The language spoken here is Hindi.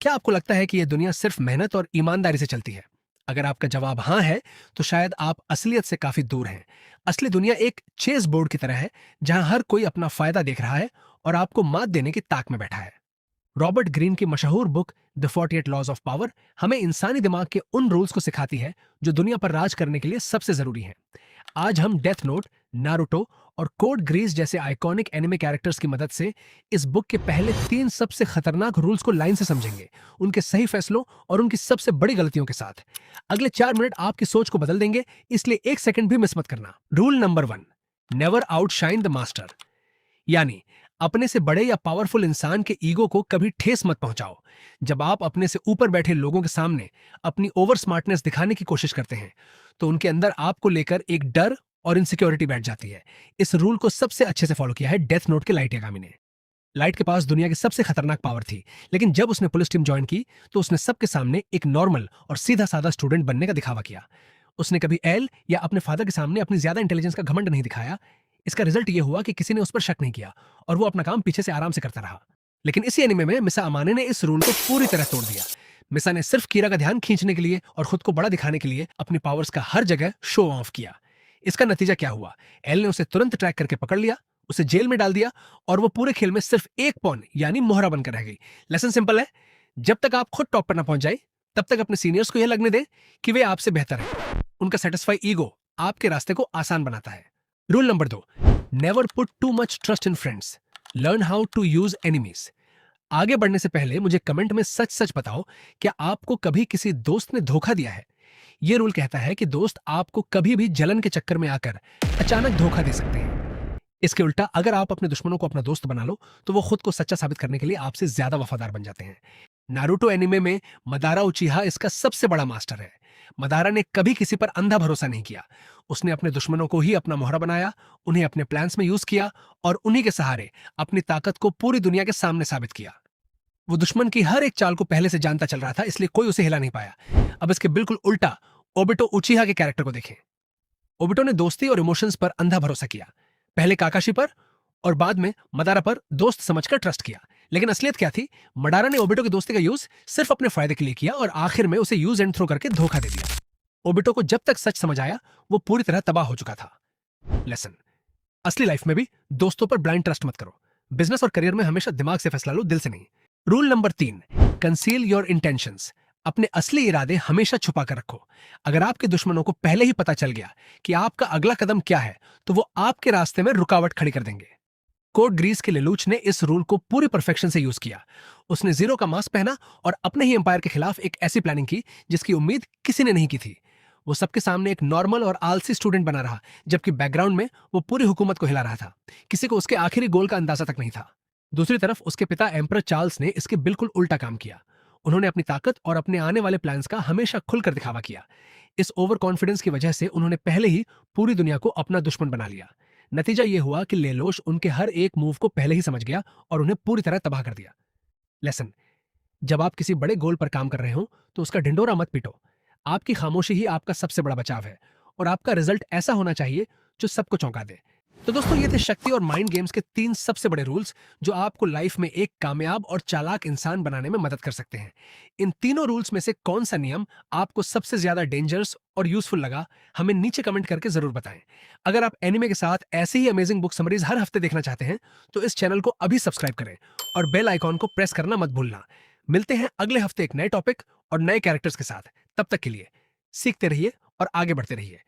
क्या आपको लगता है कि यह दुनिया सिर्फ मेहनत और ईमानदारी से चलती है? अगर आपका जवाब हाँ है, तो शायद आप असलियत से काफी दूर हैं। असली दुनिया एक चेस बोर्ड की तरह है, जहां हर कोई अपना फायदा देख रहा है और आपको मात देने की ताक में बैठा है। रॉबर्ट ग्रीन की मशहूर book the 48 laws of power हमें इंसानी दिमाग के उन रूल्स को सिखाती है जो दुनिया पर राज करने के लिए सबसे जरूरी हैं। आज हम डेथ नोट, नारुतो और कोड ग्रीस जैसे आइकॉनिक एनिमे कैरेक्टर्स की मदद से इस बुक के पहले 3 सबसे खतरनाक रूल्स को लाइन से समझेंगे, उनके सही फैसलों और उनकी सबसे बड़ी गलतियों के साथ। अगले 4 मिनट आपकी सोच को बदल देंगे, इसलिए 1 सेकंड भी मिस मत करना। Rule number 1, never outshine the master. यानी अपने से बड़े या पावरफुल इंसान के ईगो को कभी ठेस मत पहुंचाओ। जब आप अपने से ऊपर बैठे लोगों के सामने अपनी ओवर स्मार्टनेस दिखाने की कोशिश करते हैं, तो उनके अंदर आपको लेकर एक डर और इनसिक्योरिटी बैठ जाती है। इस रूल को सबसे अच्छे से फॉलो किया है डेथ नोट के लाइट यागामी ने। लाइट के पास दुनिया की सबसे खतरनाक पावर थी, लेकिन जब उसने पुलिस टीम ज्वाइन की, तो उसने सबके सामने एक नॉर्मल और सीधा साधा स्टूडेंट बनने का दिखावा किया। उसने कभी एल या अपने फादर के सामने अपनी ज्यादा इंटेलिजेंस का घमंड नहीं दिखाया। इसका रिजल्ट यह हुआ कि किसी ने उस पर शक नहीं किया और वो अपना काम पीछे से आराम से करता रहा। लेकिन इसी एनिमे में मिसा अमाने ने इस रूल को पूरी तरह तोड़ दिया। मिसा ने सिर्फ कीरा का ध्यान खींचने के लिए और खुद को बड़ा दिखाने के लिए अपनी पावर्स का हर जगह शो ऑफ किया। इसका नतीजा क्या हुआ? एल ने उसे तुरंत ट्रैक करके पकड़ लिया, उसे जेल में डाल दिया और वो पूरे खेल में सिर्फ एक पॉन यानी मोहरा बनकर रह गई। लेसन सिंपल है, जब तक आप खुद टॉप पर ना पहुंच जाए, तब तक अपने सीनियर्स को यह लगने दें कि वे आपसे बेहतर हैं। उनका सेटिस्फाई ईगो आपके रास्ते को आसान बनाता है। Rule number 2, never put too much trust in friends, learn how to use enemies. आगे बढ़ने से पहले मुझे कमेंट में सच सच बताओ, क्या आपको कभी किसी दोस्त ने धोखा दिया है? यह रूल कहता है कि दोस्त आपको कभी भी जलन के चक्कर में आकर अचानक धोखा दे सकते हैं। इसके उल्टा अगर आप अपने दुश्मनों को अपना दोस्त बना लो, तो वो खुद को सच्चा साबित करने के लिए आपसे ज्यादा वफादार बन जाते हैं। नारुतो एनिमे में मदारा उचिहा इसका सबसे बड़ा मास्टर है। मदारा ने कभी किसी पर अंधा भरोसा नहीं किया। उसने अपने दुश्मनों को ही अपना मोहरा बनाया, उन्हें अपने प्लान्स में यूज किया और उन्हीं के सहारे अपनी ताकत को पूरी दुनिया के सामने साबित किया। वो दुश्मन की हर एक चाल को पहले से जानता चल रहा था, इसलिए कोई उसे हिला नहीं पाया। अब इसके बिल्कुल उल्टा ओबिटो उचिहा के कैरेक्टर को देखें। ओबिटो ने दोस्ती और इमोशंस पर अंधा भरोसा किया, पहले काकाशी पर और बाद में मदारा पर दोस्त समझकर ट्रस्ट किया। लेकिन असलियत क्या थी? मडारा ने ओबिटो की दोस्ती का यूज सिर्फ अपने फायदे के लिए किया और आखिर में उसे यूज एंड थ्रो करके धोखा दे दिया। ओबिटो को जब तक सच समझ आया, वो पूरी तरह तबाह हो चुका था। लेसन, असली लाइफ में भी दोस्तों पर ब्लाइंड ट्रस्ट मत करो। बिजनेस और करियर में हमेशा दिमाग से फैसला लो, दिल से नहीं। Rule number 3, conceal your intentions. अपने असली इरादे हमेशा छुपा कर रखो। अगर आपके दुश्मनों को पहले ही पता चल गया कि आपका अगला कदम क्या है, तो वो आपके रास्ते में रुकावट खड़ी कर देंगे। कोड ग्रीस के लेलूच ने इस रूल को पूरी परफेक्शन से यूज किया। उसने जीरो का मास्क पहना और अपने ही एम्पायर के खिलाफ एक ऐसी प्लानिंग की जिसकी उम्मीद किसी ने नहीं की थी। वो सबके सामने एक नॉर्मल और आलसी स्टूडेंट बना रहा, जबकि बैकग्राउंड में वो पूरी हुकूमत को हिला रहा था। किसी को उसके आखिरी गोल का अंदाजा तक नहीं था। दूसरी तरफ उसके पिता एम्परर चार्ल्स ने इसके बिल्कुल उल्टा काम किया। उन्होंने अपनी ताकत और अपने आने वाले प्लान्स का हमेशा खुलकर दिखावा किया। इस ओवर कॉन्फिडेंस की वजह से उन्होंने पहले ही पूरी दुनिया को अपना दुश्मन बना लिया। नतीजा यह हुआ कि लेलोश उनके हर एक मूव को पहले ही समझ गया और उन्हें पूरी तरह तबाह कर दिया। लेसन, जब आप किसी बड़े गोल पर काम कर रहे हो, तो उसका ढिंडोरा मत पीटो। आपकी खामोशी ही आपका सबसे बड़ा बचाव है और आपका रिजल्ट ऐसा होना चाहिए जो सबको चौंका दे। तो दोस्तों, ये थे शक्ति और माइंड गेम्स के 3 सबसे बड़े रूल्स जो आपको लाइफ में एक कामयाब और चालाक इंसान बनाने में मदद कर सकते हैं। इन तीनों रूल्स में से कौन सा नियम आपको सबसे ज्यादा डेंजरस और यूजफुल लगा, हमें नीचे कमेंट करके जरूर बताएं। अगर आप एनिमे के साथ ऐसे ही अमेजिंग बुक समरीज हर हफ्ते देखना चाहते हैं, तो इस चैनल को अभी सब्सक्राइब करें और बेल आइकॉन को प्रेस करना मत भूलना। मिलते हैं अगले हफ्ते एक नए टॉपिक और नए कैरेक्टर्स के साथ। तब तक के लिए सीखते रहिए और आगे बढ़ते रहिए।